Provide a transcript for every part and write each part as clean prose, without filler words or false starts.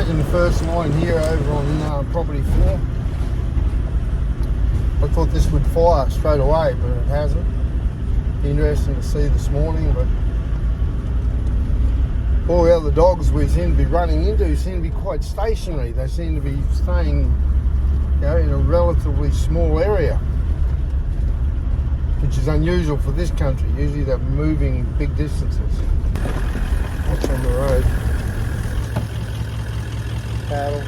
checking the first line here over on property 4. I thought this would fire straight away, but it hasn't. Interesting to see this morning, but all the other dogs we seem to be running into seem to be quite stationary. They seem to be staying, in a relatively small area, which is unusual for this country. Usually they're moving big distances. What's on the road? Cattle.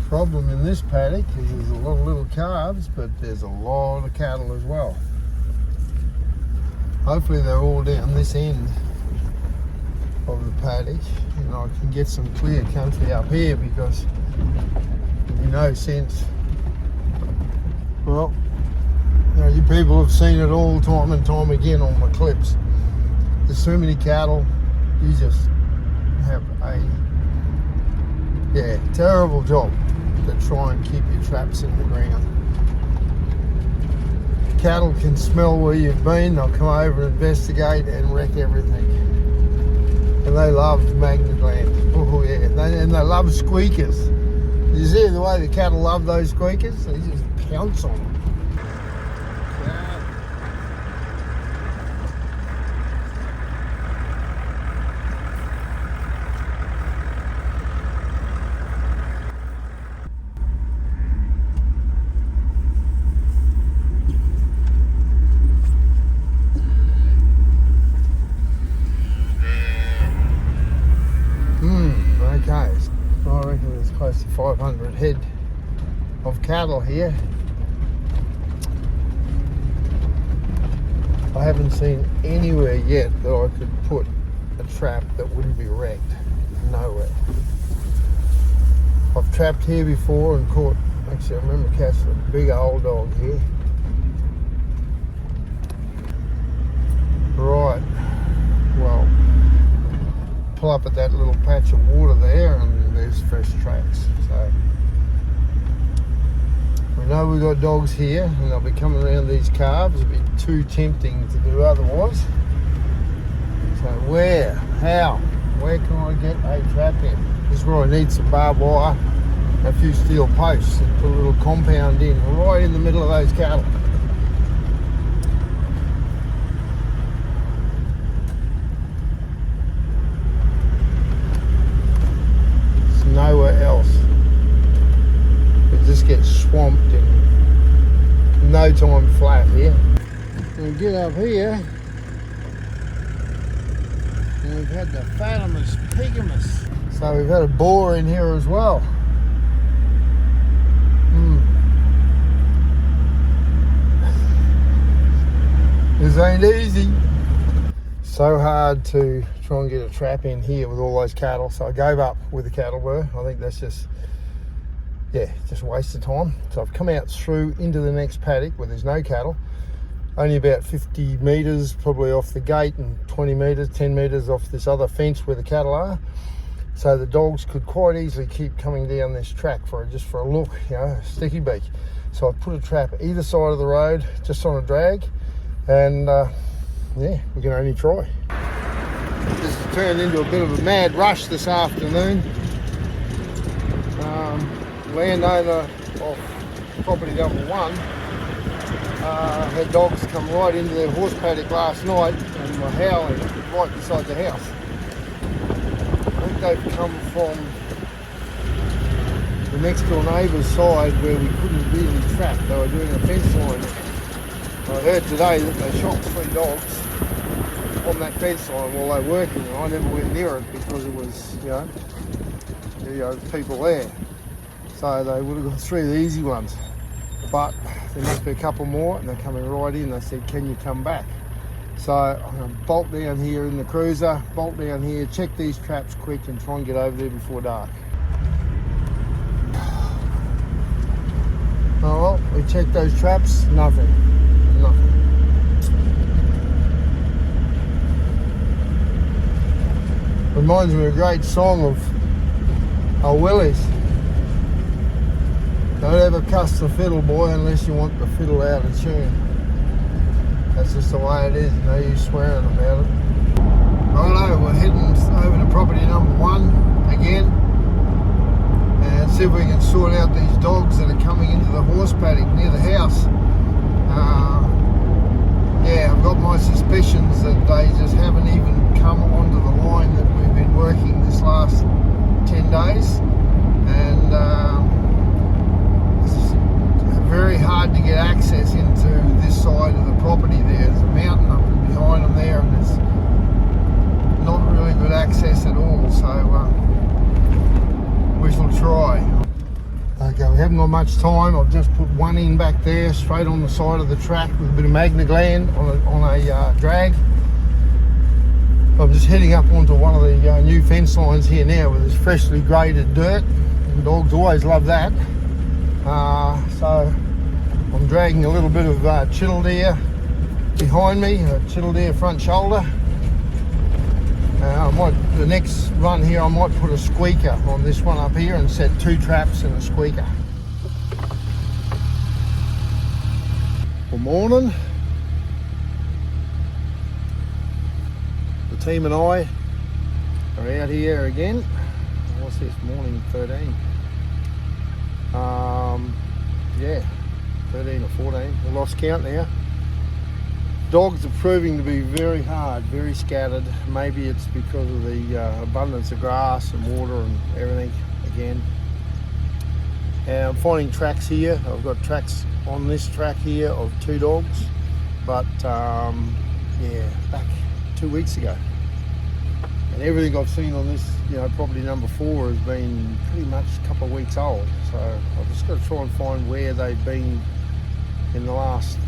Problem in this paddock is there's a lot of little calves, but there's a lot of cattle as well. Hopefully they're all down this end of the paddock and I can get some clear country up here, because it'd be no sense. Well, you people have seen it all time and time again on my clips. There's so many cattle, you just have a terrible job to try and keep your traps in the ground. Cattle can smell where you've been, they'll come over and investigate and wreck everything. And they love magnet land. Oh yeah, and they love squeakers. You see the way the cattle love those squeakers? They just pounce on them. Okay, I reckon there's close to 500 head of cattle here. I haven't seen anywhere yet that I could put a trap that wouldn't be wrecked. Nowhere. I've trapped here before and caught, actually I remember catching a big old dog here. Right, well, pull up at that little patch of water there and there's fresh tracks. So we know we've got dogs here and they'll be coming around these calves. It'd be too tempting to do otherwise. So where can I get a trap in? This is where I need some barbed wire, a few steel posts, and put a little compound in right in the middle of those cattle. Nowhere else. It just gets swamped in no time flat here. We get up here and we've had the Fatimus Pigamus. So we've had a boar in here as well. This ain't easy. So hard to try and get a trap in here with all those cattle, so I gave up where the cattle were. I think that's just a waste of time. So I've come out through into the next paddock where there's no cattle, only about 50 metres probably off the gate and 20 metres, 10 metres off this other fence where the cattle are. So the dogs could quite easily keep coming down this track just for a look, a sticky beak. So I've put a trap either side of the road, just on a drag, and we can only try. This has turned into a bit of a mad rush this afternoon. Landowner of property number 1 had dogs come right into their horse paddock last night and were howling right beside the house. I think they've come from the next door neighbour's side where we couldn't really trap. They were doing a fence line. I heard today that they shot 3 dogs on that fence line while they were working, and I never went near it because it was, people there. So they would have got 3 of the easy ones. But there must be a couple more, and they're coming right in. They said, can you come back? So I'm going to bolt down here in the cruiser, bolt down here, check these traps quick and try and get over there before dark. Oh well, we checked those traps, nothing. Reminds me of a great song of Willie's. Don't ever cuss the fiddle, boy, unless you want the fiddle out of tune. That's just the way it is, no use swearing about it. Righto, we're heading over to property number 1 again and see if we can sort out these dogs that are coming into the horse paddock near the house. Yeah, I've got my suspicions that they just haven't even come onto the line that we've been working this last 10 days, and it's very hard to get access into this side of the property. There's a mountain up behind them there, and there's not really good access at all, so we shall try. Okay, we haven't got much time. I've just put one in back there, straight on the side of the track with a bit of magna gland on a drag. I'm just heading up onto one of the new fence lines here now with this freshly graded dirt. The dogs always love that. So I'm dragging a little bit of chiddle deer behind me, a chiddle deer front shoulder. The next run here, I might put a squeaker on this one up here and set 2 traps and a squeaker. Good morning. The team and I are out here again. What's this, morning 13? Yeah, 13 or 14. I lost count now. Dogs are proving to be very hard, very scattered. Maybe it's because of the abundance of grass and water and everything again. And I'm finding tracks here. I've got tracks on this track here of 2 dogs, but yeah, back 2 weeks ago. And everything I've seen on this, property number 4 has been pretty much a couple of weeks old. So I've just got to try and find where they've been in the last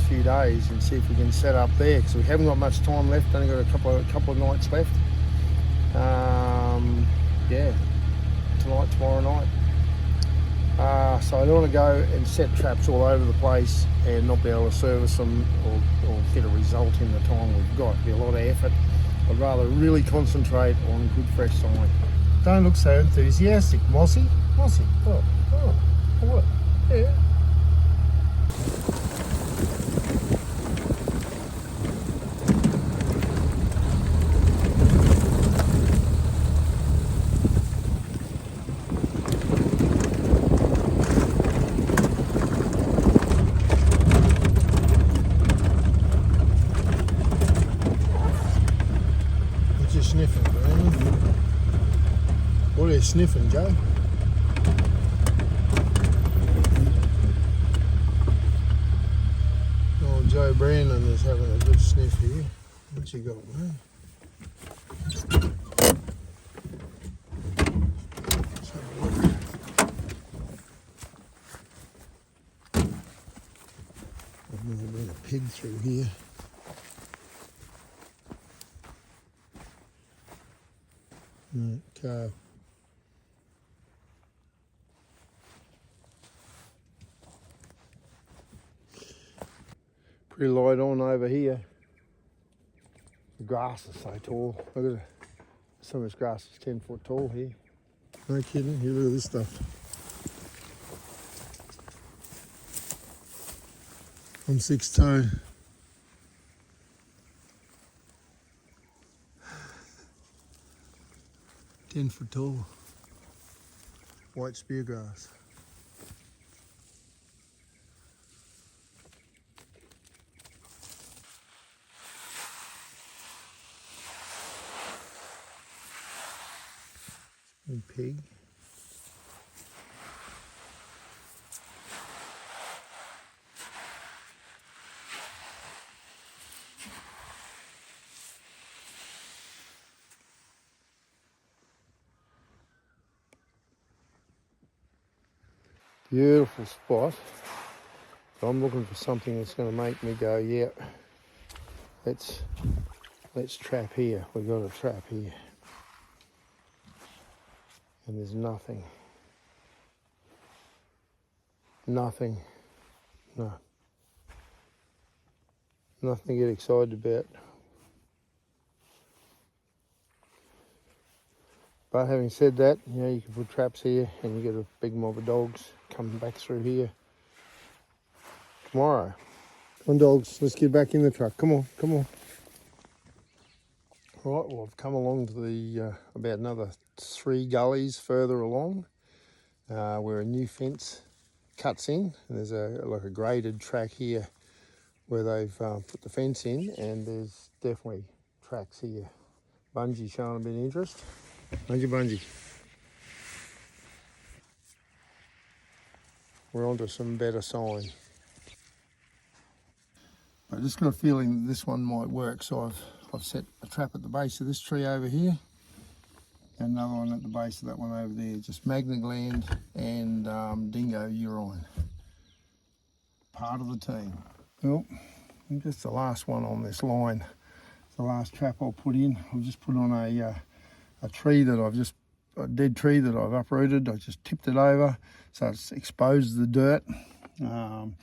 few days and see if we can set up there, because we haven't got much time left. Only got a couple of nights left. Yeah, tonight, tomorrow night. So I don't want to go and set traps all over the place and not be able to service them or get a result in the time we've got. It'd be a lot of effort. I'd rather really concentrate on good fresh sign. Don't look so enthusiastic, Mossy. Mossy. Oh, what? Yeah. What you sniffing, Brandon? What are you sniffing, Joe? Joe Brandon is having a good sniff here. What you got, man? I've never been a pig through here. No, calf. Pretty light on over here. The grass is so tall. Look at it. Some of this grass is 10 foot tall here. No kidding. Here, look at this stuff. I'm 6'2". Ten foot tall. White spear grass. And pig. Beautiful spot. So I'm looking for something that's going to make me go, yeah, let's trap here. We've got a trap here. And there's nothing nothing. No. Nothing to get excited about. But having said that, you know, you can put traps here and you get a big mob of dogs coming back through here tomorrow. Come on, dogs, let's get back in the truck. Come on, come on. All right, well, I've come along to the about another 3 gullies further along where a new fence cuts in. And there's like a graded track here where they've put the fence in, and there's definitely tracks here. Bungie showing a bit of interest. Bungie. We're onto some better sign. I just got a feeling that this one might work, so I've set a trap at the base of this tree over here, and another one at the base of that one over there. Just magna gland and dingo urine. Part of the team. Well, just the last one on this line. The last trap I'll put in. I'll just put on a tree that a dead tree that I've uprooted. I just tipped it over so it's exposed the dirt. And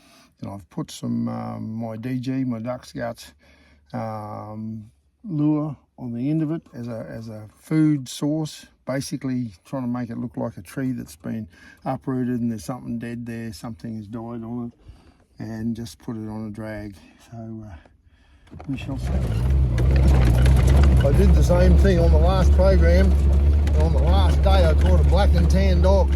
I've put some my DG, my duck's guts lure on the end of it as a food source, basically trying to make it look like a tree that's been uprooted and there's something dead there, something has died on it, and just put it on a drag. So we shall see. I did the same thing on the last program. On the last day I caught a black and tan dog.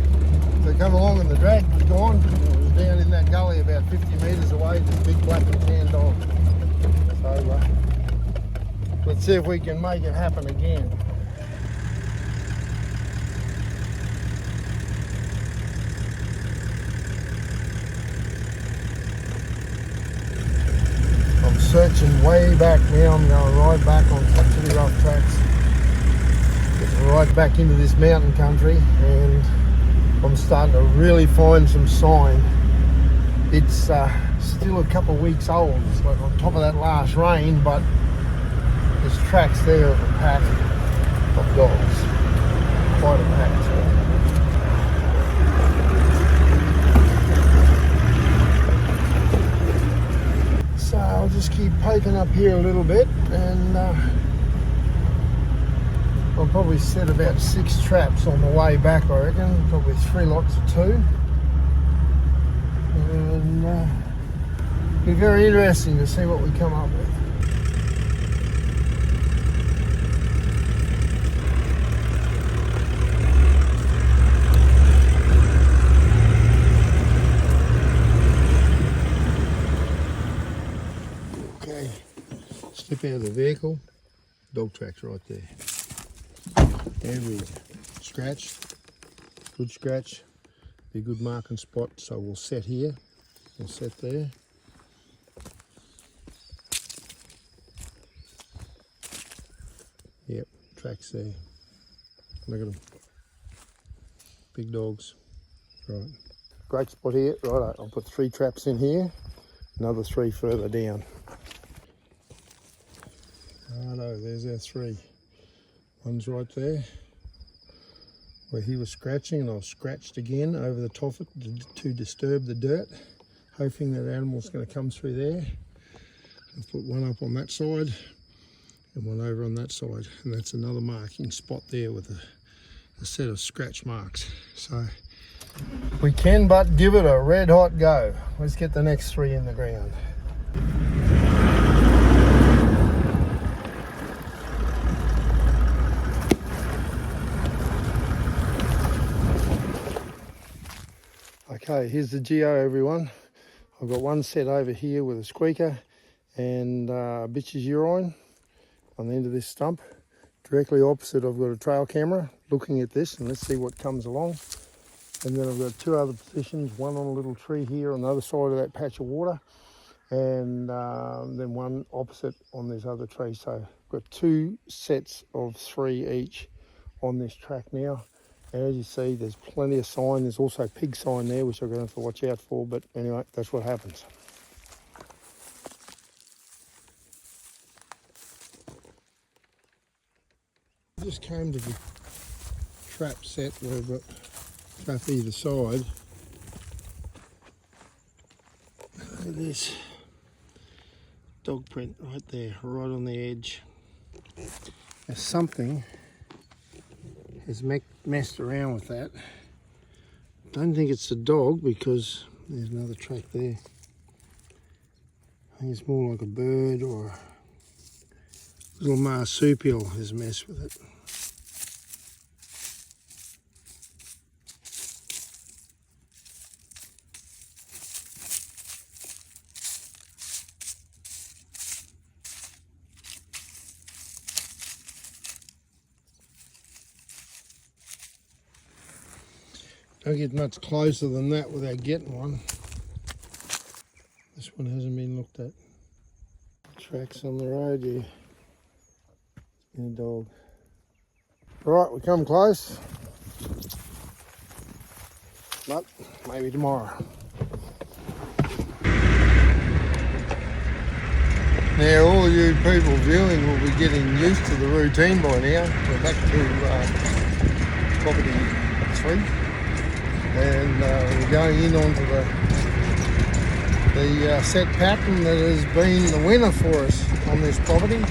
So come along and the drag was gone. It was down in that gully about 50 metres away, this big black and tan dog. So let's see if we can make it happen again. I'm searching way back now. I'm going right back on pretty rough tracks. Getting right back into this mountain country, and I'm starting to really find some sign. It's still a couple of weeks old. It's like on top of that last rain, but there's tracks there of a pack of dogs. Quite a pack. So I'll just keep poking up here a little bit, and I'll probably set about 6 traps on the way back, I reckon. Probably 3 lots of 2. And it'll be very interesting to see what we come up with. Okay, step out of the vehicle. Dog tracks right there. Every scratch, good scratch, be a good marking spot. So we'll set here, we'll set there. Yep, tracks there. Look at them, big dogs. Right, great spot here. Right, I'll put 3 traps in here, another 3 further down. Righto, there's our 3. One's right there where he was scratching, and I've scratched again over the top of it to disturb the dirt, hoping that animal's going to come through there. I've put one up on that side and one over on that side, and that's another marking spot there with a set of scratch marks. So we can but give it a red hot go. Let's get the next 3 in the ground. Okay, here's the geo, everyone. I've got one set over here with a squeaker and bitch's urine on the end of this stump. Directly opposite, I've got a trail camera looking at this, and let's see what comes along. And then I've got 2 other positions, one on a little tree here on the other side of that patch of water, and then one opposite on this other tree. So I've got 2 sets of 3 each on this track now. And as you see, there's plenty of sign. There's also pig sign there, which I'm going to have to watch out for. But anyway, that's what happens. Just came to the trap set where I've got trap either side. Look at this dog print right there, right on the edge. Now something has messed around with that. Don't think it's the dog because there's another track there. I think it's more like a bird or a little marsupial has messed with it. Don't get much closer than that without getting one. This one hasn't been looked at. Tracks on the road here. It's been a dog. Right, we come close. But maybe tomorrow. Now all of you people viewing will be getting used to the routine by now. We're back to property 3. And we're going in onto the set pattern that has been the winner for us on this property.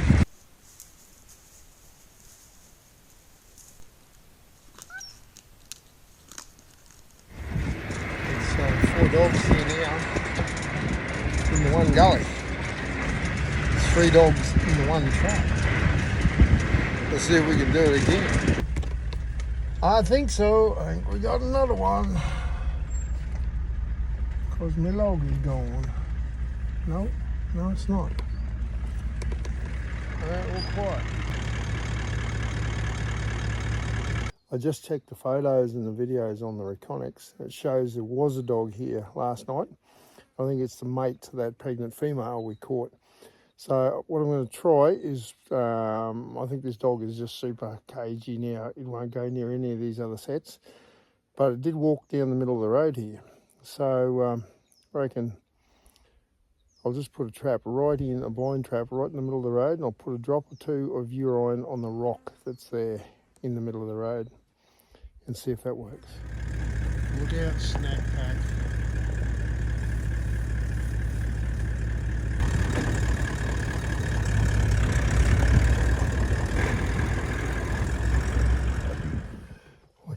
It's 4 dogs here now in the one gully. It's 3 dogs in the one trap. Let's see if we can do it again. I think so. I think we got another one. Because my log is gone. No, it's not. Alright, all quiet. I just checked the photos and the videos on the Reconics. It shows there was a dog here last night. I think it's the mate to that pregnant female we caught. So what I'm going to try is, I think this dog is just super cagey now. It won't go near any of these other sets. But it did walk down the middle of the road here. So I reckon I'll just put a trap right in, a blind trap right in the middle of the road, and I'll put a drop or 2 of urine on the rock that's there in the middle of the road and see if that works. Look out, snack pack.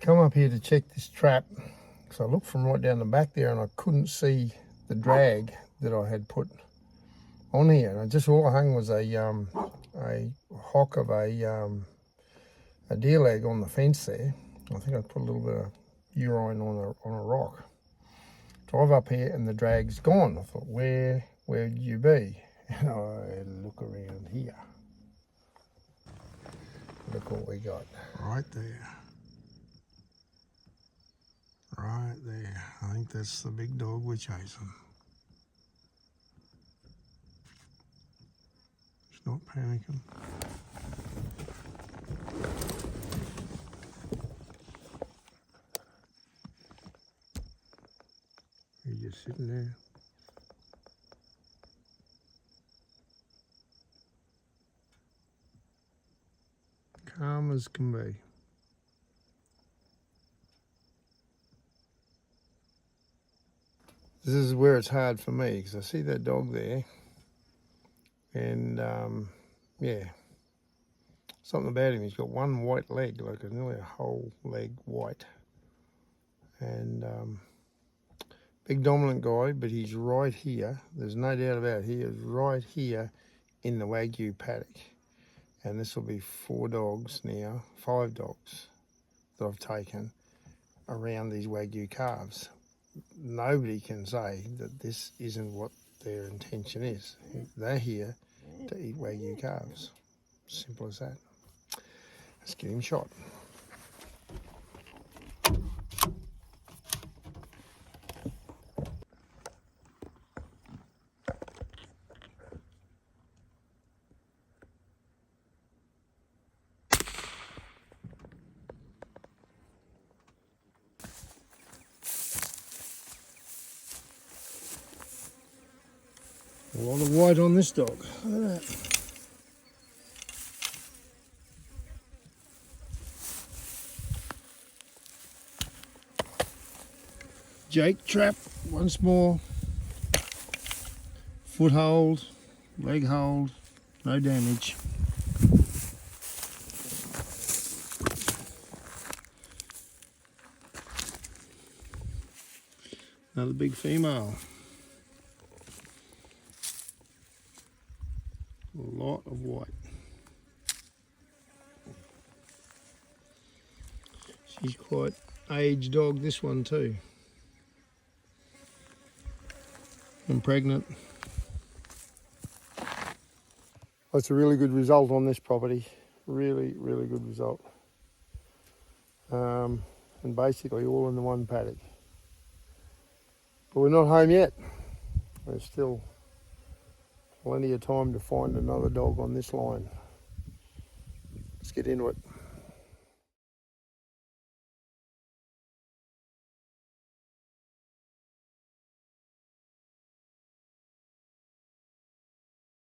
Come up here to check this trap, so I looked from right down the back there and I couldn't see the drag that I had put on here. And just all I hung was a hock of a deer leg on the fence there. I think I put a little bit of urine on a rock. Drive up here and the drag's gone. I thought, where would you be? And I look around here. Look what we got. Right there. Right there. I think that's the big dog we're chasing. It's not panicking. He's just sitting there. Calm as can be. This is where it's hard for me because I see that dog there and yeah, something about him. He's got one white leg, like nearly a whole leg white, and big dominant guy, but he's right here. There's no doubt about it. He is right here in the Wagyu paddock, and this will be 4 dogs now, 5 dogs that I've taken around these Wagyu calves. Nobody can say that this isn't what their intention is. They're here to eat Wagyu calves. Simple as that. Let's get him shot. A lot of white on this dog. Look at that. Jake trap once more. foothold, leg hold, no damage. Another big female. A lot of white. She's quite aged dog, this one too. And pregnant. That's a really good result on this property. Really good result. And basically all in the one paddock. But we're not home yet. There's still plenty of time to find another dog on this line. Let's get into it.